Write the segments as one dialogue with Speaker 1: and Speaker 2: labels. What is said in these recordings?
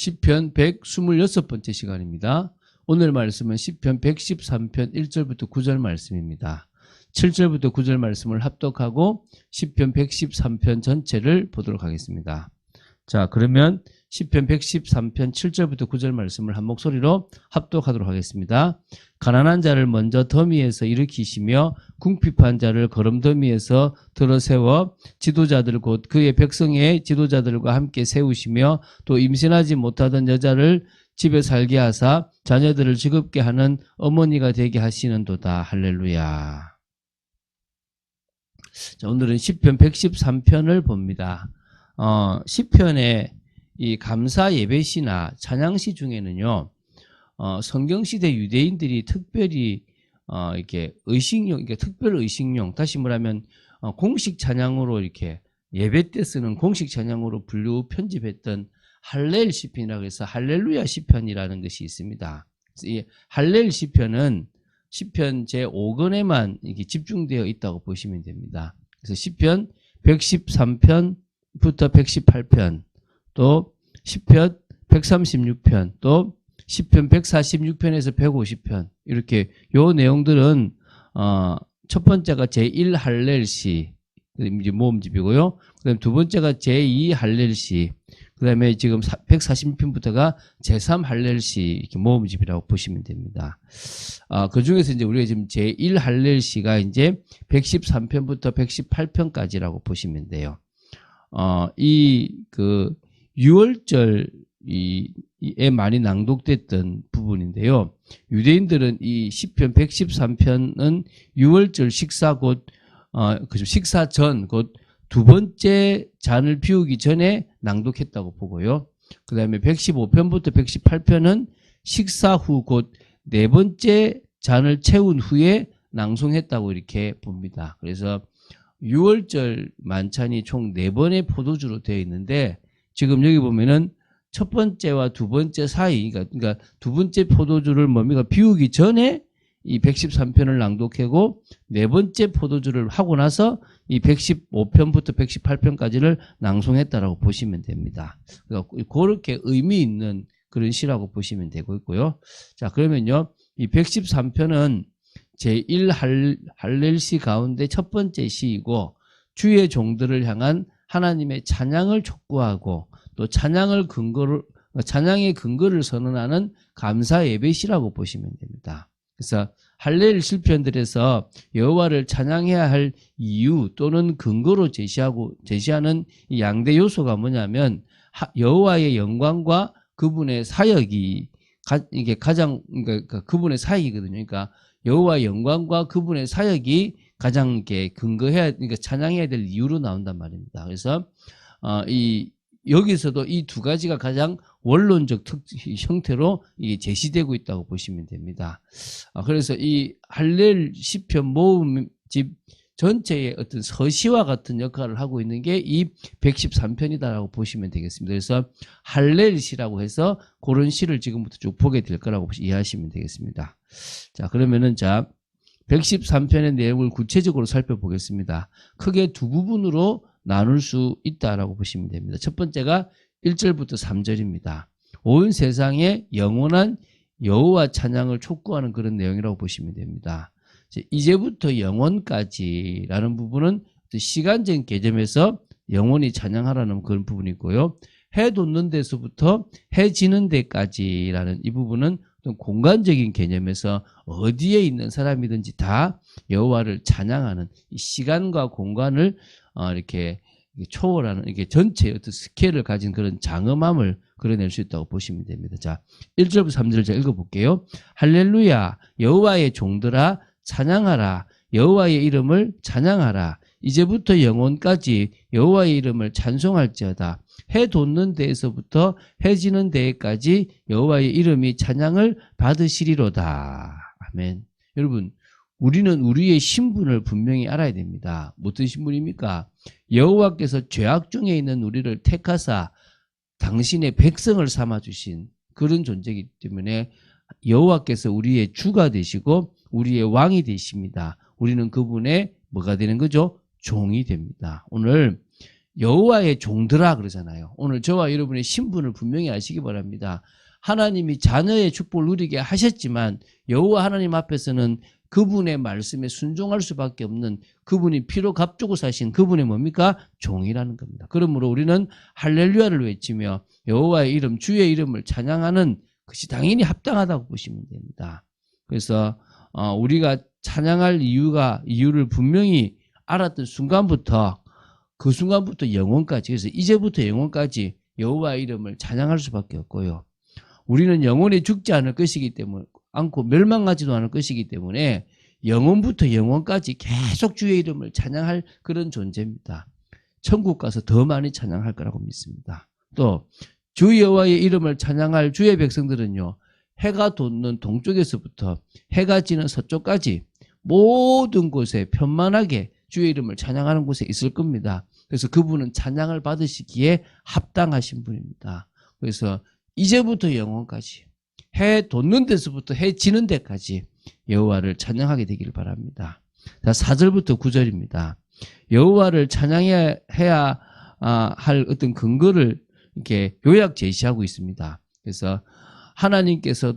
Speaker 1: 시편 126번째 시간입니다. 오늘 말씀은 시편 113편 1절부터 9절 말씀입니다. 7절부터 9절 말씀을 합독하고 시편 113편 전체를 보도록 하겠습니다. 자, 그러면 시편 113편 7절부터 9절 말씀을 한 목소리로 합독하도록 하겠습니다. 가난한 자를 먼저 더미에서 일으키시며 궁핍한 자를 거름더미에서 들어세워 지도자들 곧 그의 백성의 지도자들과 함께 세우시며 또 임신하지 못하던 여자를 집에 살게 하사 자녀들을 즐겁게 하는 어머니가 되게 하시는도다. 할렐루야. 자, 오늘은 시편 113편을 봅니다. 시편의 이 감사 예배시나 찬양시 중에는요, 성경시대 유대인들이 특별히, 이렇게 의식용, 이렇게 특별 의식용, 다시 말하면, 공식 찬양으로 이렇게 예배 때 쓰는 공식 찬양으로 분류 편집했던 할렐 시편이라고 해서 할렐루야 시편이라는 것이 있습니다. 이 할렐 시편은 시편 제5권에만 이렇게 집중되어 있다고 보시면 됩니다. 그래서 시편 113편부터 118편, 또 시편 136편, 또 시편 146편에서 150편, 이렇게 요 내용들은 첫 번째가 제1 할렐시, 이제 모음집이고요. 그다음에 두 번째가 제2 할렐시, 그다음에 지금 146편부터가 제3 할렐시, 이렇게 모음집이라고 보시면 됩니다. 그 중에서 이제 우리가 지금 제1 할렐시가 이제 113편부터 118편까지라고 보시면 돼요. 그 6월절에 많이 낭독됐던 부분인데요. 유대인들은 이 시편 113편은 6월절 식사 식사 전 곧 두 번째 잔을 비우기 전에 낭독했다고 보고요. 그 다음에 115편부터 118편은 식사 후 곧 네 번째 잔을 채운 후에 낭송했다고 이렇게 봅니다. 그래서 6월절 만찬이 총 4번의 포도주로 되어 있는데, 지금 여기 보면은 첫 번째와 두 번째 사이, 그러니까 두 번째 포도주를 비우기 전에 이 113편을 낭독하고 네 번째 포도주를 하고 나서 이 115편부터 118편까지를 낭송했다라고 보시면 됩니다. 그러니까 그렇게 의미 있는 그런 시라고 보시면 되고 있고요. 자, 그러면요, 이 113편은 제1 할렐시 가운데 첫 번째 시이고, 주의 종들을 향한 하나님의 찬양을 촉구하고 또 찬양의 근거를 선언하는 감사 예배시라고 보시면 됩니다. 그래서 할렐 시편들에서 여호와를 찬양해야 할 이유 또는 근거로 제시하는 이 양대 요소가 뭐냐면, 여호와의 영광과 그분의 사역이 이게 가장, 그러니까 그분의 사역이거든요. 그러니까 여호와의 영광과 그분의 사역이 가장 이렇게 그러니까 찬양해야 될 이유로 나온단 말입니다. 그래서 여기서도 이 두 가지가 가장 원론적 형태로 제시되고 있다고 보시면 됩니다. 그래서 이 할렐 시편 모음집 전체의 어떤 서시와 같은 역할을 하고 있는 게 이 113편이다라고 보시면 되겠습니다. 그래서 할렐시라고 해서 그런 시를 지금부터 쭉 보게 될 거라고 이해하시면 되겠습니다. 자, 그러면은 113편의 내용을 구체적으로 살펴보겠습니다. 크게 두 부분으로 나눌 수 있다라고 보시면 됩니다. 첫 번째가 1절부터 3절입니다. 온 세상에 영원한 여호와 찬양을 촉구하는 그런 내용이라고 보시면 됩니다. 이제부터 영원까지라는 부분은 시간적인 개념에서 영원히 찬양하라는 그런 부분이고요. 해 돋는 데서부터 해 지는 데까지라는 이 부분은 어떤 공간적인 개념에서 어디에 있는 사람이든지 다 여호와를 찬양하는 이 시간과 공간을 이렇게 초월하는, 이게 전체의 어떤 스케일을 가진 그런 장엄함을 그려낼 수 있다고 보시면 됩니다. 자, 1절부터 3절을 제가 읽어볼게요. 할렐루야, 여호와의 종들아 찬양하라, 여호와의 이름을 찬양하라, 이제부터 영원까지 여호와의 이름을 찬송할지어다. 해 돋는 데에서부터 해 지는 데까지 여호와의 이름이 찬양을 받으시리로다. 아멘. 여러분, 우리는 우리의 신분을 분명히 알아야 됩니다. 어떤 신분입니까? 여호와께서 죄악 중에 있는 우리를 택하사 당신의 백성을 삼아주신 그런 존재이기 때문에 여호와께서 우리의 주가 되시고 우리의 왕이 되십니다. 우리는 그분의 뭐가 되는 거죠? 종이 됩니다. 오늘 여호와의 종들아 그러잖아요. 오늘 저와 여러분의 신분을 분명히 아시기 바랍니다. 하나님이 자녀의 축복을 누리게 하셨지만 여호와 하나님 앞에서는 그분의 말씀에 순종할 수밖에 없는, 그분이 피로 값주고 사신 그분의 뭡니까? 종이라는 겁니다. 그러므로 우리는 할렐루야를 외치며 여호와의 이름, 주의 이름을 찬양하는 것이 당연히 합당하다고 보시면 됩니다. 그래서 우리가 찬양할 이유를 분명히 알았던 순간부터, 그 순간부터 영원까지, 그래서 이제부터 영원까지 여호와의 이름을 찬양할 수밖에 없고요. 우리는 영원히 죽지 않을 것이기 때문에, 않고 멸망하지도 않을 것이기 때문에 영원부터 영원까지 계속 주의 이름을 찬양할 그런 존재입니다. 천국 가서 더 많이 찬양할 거라고 믿습니다. 또 주 여호와의 이름을 찬양할 주의 백성들은요, 해가 돋는 동쪽에서부터 해가 지는 서쪽까지 모든 곳에 편만하게 주의 이름을 찬양하는 곳에 있을 겁니다. 그래서 그분은 찬양을 받으시기에 합당하신 분입니다. 그래서 이제부터 영원까지, 해 돋는 데서부터 해 지는 데까지 여호와를 찬양하게 되기를 바랍니다. 자, 4절부터 9절입니다. 여호와를 찬양해야 할 어떤 근거를 이렇게 요약 제시하고 있습니다. 그래서 하나님께서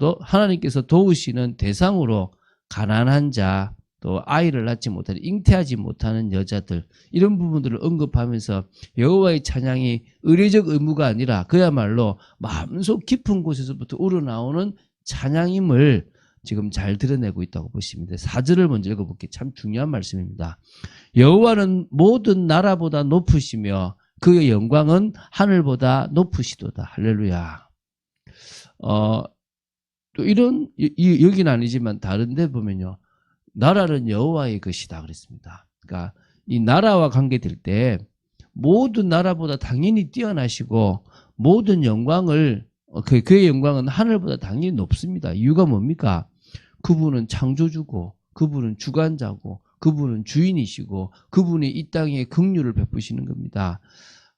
Speaker 1: 도우시는 대상으로 가난한 자, 또 아이를 낳지 못하는, 잉태하지 못하는 여자들, 이런 부분들을 언급하면서 여호와의 찬양이 의례적 의무가 아니라 그야말로 마음속 깊은 곳에서부터 우러나오는 찬양임을 지금 잘 드러내고 있다고 보십니다. 4절을 먼저 읽어볼게요. 참 중요한 말씀입니다. 여호와는 모든 나라보다 높으시며 그의 영광은 하늘보다 높으시도다. 할렐루야. 또 여기는 아니지만 다른 데 보면요, 나라는 여호와의 것이다 그랬습니다. 그러니까 이 나라와 관계될 때 모든 나라보다 당연히 뛰어나시고 모든 영광을, 그의 영광은 하늘보다 당연히 높습니다. 이유가 뭡니까? 그분은 창조주고, 그분은 주관자고, 그분은 주인이시고, 그분이 이 땅에 긍휼을 베푸시는 겁니다.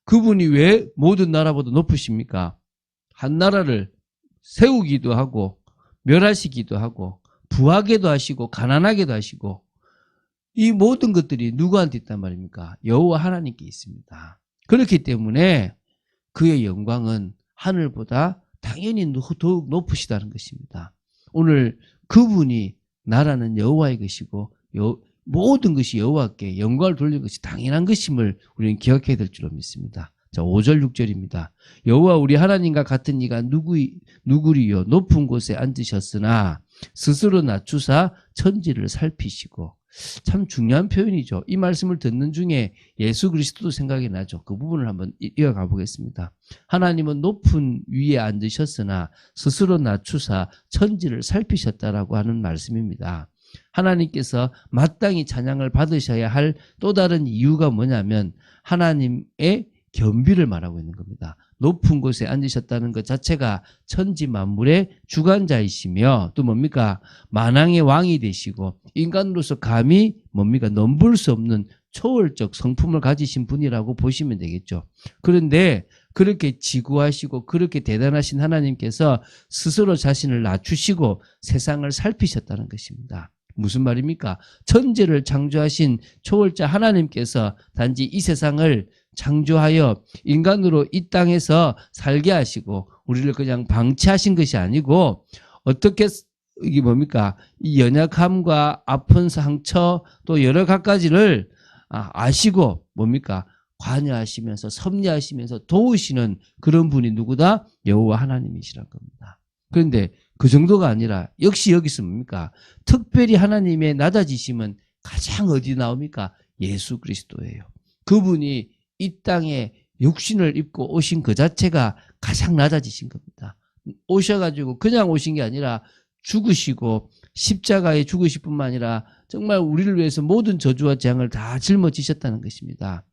Speaker 1: 그분이 왜 모든 나라보다 높으십니까? 한 나라를 세우기도 하고 멸하시기도 하고 부하게도 하시고 가난하게도 하시고, 이 모든 것들이 누구한테 있단 말입니까? 여호와 하나님께 있습니다. 그렇기 때문에 그의 영광은 하늘보다 당연히 더욱 높으시다는 것입니다. 오늘 그분이, 나라는 여호와의 것이고 모든 것이 여호와께 영광을 돌리는 것이 당연한 것임을 우리는 기억해야 될 줄로 믿습니다. 자, 5절 6절입니다. 여호와 우리 하나님과 같은 이가 누구리요? 높은 곳에 앉으셨으나 스스로 낮추사 천지를 살피시고. 참 중요한 표현이죠. 이 말씀을 듣는 중에 예수 그리스도도 생각이 나죠. 그 부분을 한번 이어가 보겠습니다. 하나님은 높은 위에 앉으셨으나 스스로 낮추사 천지를 살피셨다라고 하는 말씀입니다. 하나님께서 마땅히 찬양을 받으셔야 할 또 다른 이유가 뭐냐면 하나님의 겸비를 말하고 있는 겁니다. 높은 곳에 앉으셨다는 것 자체가 천지 만물의 주관자이시며 또 뭡니까? 만왕의 왕이 되시고 인간으로서 감히 뭡니까? 넘볼 수 없는 초월적 성품을 가지신 분이라고 보시면 되겠죠. 그런데 그렇게 지구하시고 그렇게 대단하신 하나님께서 스스로 자신을 낮추시고 세상을 살피셨다는 것입니다. 무슨 말입니까? 천지를 창조하신 초월자 하나님께서 단지 이 세상을 창조하여 인간으로 이 땅에서 살게 하시고 우리를 그냥 방치하신 것이 아니고, 어떻게, 이게 뭡니까? 이 연약함과 아픈 상처 또 여러 가지를 아시고 뭡니까? 관여하시면서 섭리하시면서 도우시는 그런 분이 누구다? 여호와 하나님이시란 겁니다. 그런데 그 정도가 아니라 역시 여기서 뭡니까? 특별히 하나님의 낮아지심은 가장 어디 나옵니까? 예수 그리스도예요. 그분이 이 땅에 육신을 입고 오신 그 자체가 가장 낮아지신 겁니다. 오셔가지고 그냥 오신 게 아니라 죽으시고 십자가에 죽으실 뿐만 아니라 정말 우리를 위해서 모든 저주와 재앙을 다 짊어지셨다는 것입니다.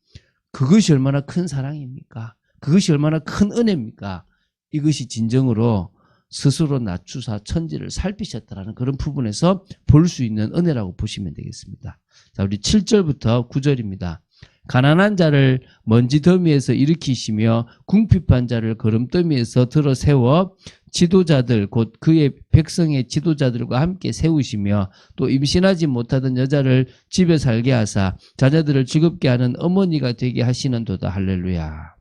Speaker 1: 그것이 얼마나 큰 사랑입니까? 그것이 얼마나 큰 은혜입니까? 이것이 진정으로 스스로 낮추사 천지를 살피셨다라는 그런 부분에서 볼 수 있는 은혜라고 보시면 되겠습니다. 자, 우리 7절부터 9절입니다. 가난한 자를 먼지 더미에서 일으키시며 궁핍한 자를 거름더미에서 들어 세워 지도자들 곧 그의 백성의 지도자들과 함께 세우시며 또 임신하지 못하던 여자를 집에 살게 하사 자녀들을 즐겁게 하는 어머니가 되게 하시는도다. 할렐루야.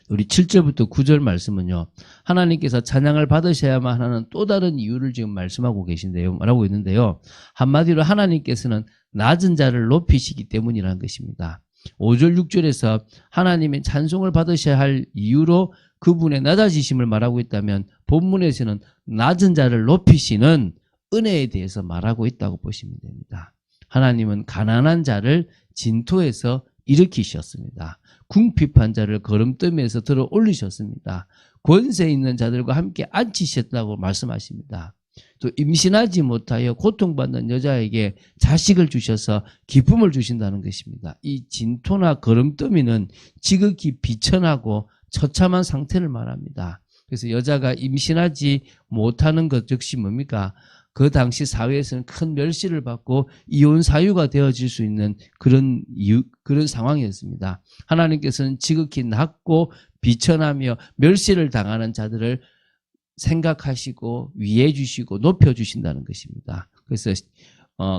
Speaker 1: 우리 7절부터 9절 말씀은요, 하나님께서 찬양을 받으셔야만 하는 또 다른 이유를 지금 말씀하고 계신데요, 말하고 있는데요, 한마디로 하나님께서는 낮은 자를 높이시기 때문이라는 것입니다. 5절 6절에서 하나님의 찬송을 받으셔야 할 이유로 그분의 낮아지심을 말하고 있다면, 본문에서는 낮은 자를 높이시는 은혜에 대해서 말하고 있다고 보시면 됩니다. 하나님은 가난한 자를 진토에서 일으키셨습니다. 궁핍한 자를 거름더미에서 들어 올리셨습니다. 권세 있는 자들과 함께 앉히셨다고 말씀하십니다. 또 임신하지 못하여 고통받는 여자에게 자식을 주셔서 기쁨을 주신다는 것입니다. 이 진토나 거름더미는 지극히 비천하고 처참한 상태를 말합니다. 그래서 여자가 임신하지 못하는 것 즉시 뭡니까? 그 당시 사회에서는 큰 멸시를 받고 이혼 사유가 되어질 수 있는 그런 상황이었습니다. 하나님께서는 지극히 낮고 비천하며 멸시를 당하는 자들을 생각하시고 위해 주시고 높여 주신다는 것입니다. 그래서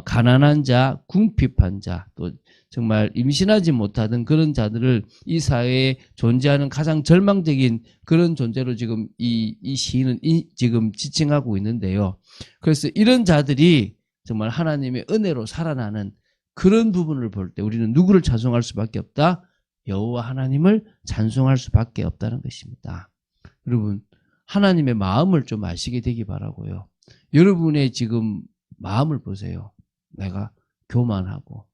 Speaker 1: 가난한 자, 궁핍한 자, 또 정말 임신하지 못하던 그런 자들을 이 사회에 존재하는 가장 절망적인 그런 존재로 지금 이 시인은 지금 지칭하고 있는데요. 그래서 이런 자들이 정말 하나님의 은혜로 살아나는 그런 부분을 볼 때 우리는 누구를 찬송할 수밖에 없다? 여호와 하나님을 찬송할 수밖에 없다는 것입니다. 여러분, 하나님의 마음을 좀 아시게 되기 바라고요. 여러분의 지금 마음을 보세요. 내가 교만하고,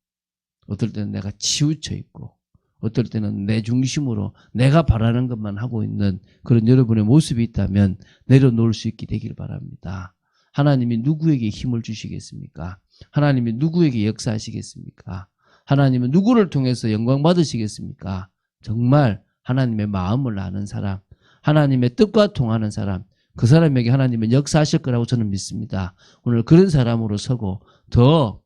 Speaker 1: 어떨 때는 내가 치우쳐 있고, 어떨 때는 내 중심으로 내가 바라는 것만 하고 있는 그런 여러분의 모습이 있다면 내려놓을 수 있게 되길 바랍니다. 하나님이 누구에게 힘을 주시겠습니까? 하나님이 누구에게 역사하시겠습니까? 하나님은 누구를 통해서 영광 받으시겠습니까? 정말 하나님의 마음을 아는 사람, 하나님의 뜻과 통하는 사람, 그 사람에게 하나님은 역사하실 거라고 저는 믿습니다. 오늘 그런 사람으로 서고 더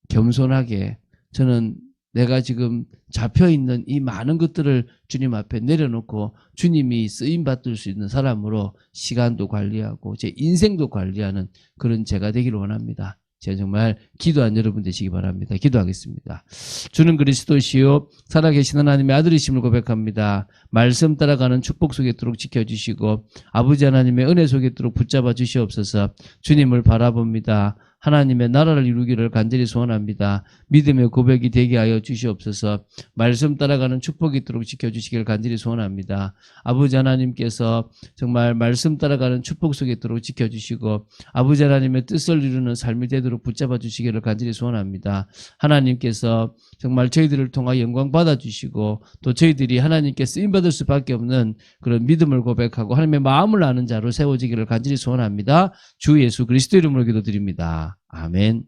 Speaker 1: 겸손하게 저는 내가 지금 잡혀있는 이 많은 것들을 주님 앞에 내려놓고 주님이 쓰임받을 수 있는 사람으로 시간도 관리하고 제 인생도 관리하는 그런 제가 되기를 원합니다. 제가 정말 기도한 여러분 되시기 바랍니다. 기도하겠습니다. 주는 그리스도시요 살아계신 하나님의 아들이심을 고백합니다. 말씀 따라가는 축복 속에 있도록 지켜주시고 아버지 하나님의 은혜 속에 있도록 붙잡아 주시옵소서. 주님을 바라봅니다. 하나님의 나라를 이루기를 간절히 소원합니다. 믿음의 고백이 되게 하여 주시옵소서. 말씀 따라가는 축복이 있도록 지켜주시기를 간절히 소원합니다. 아버지 하나님께서 정말 말씀 따라가는 축복 속에 있도록 지켜주시고 아버지 하나님의 뜻을 이루는 삶이 되도록 붙잡아 주시기를 간절히 소원합니다. 하나님께서 정말 저희들을 통하여 영광 받아주시고 또 저희들이 하나님께 쓰임받을 수밖에 없는 그런 믿음을 고백하고 하나님의 마음을 아는 자로 세워지기를 간절히 소원합니다. 주 예수 그리스도 이름으로 기도드립니다. 아멘.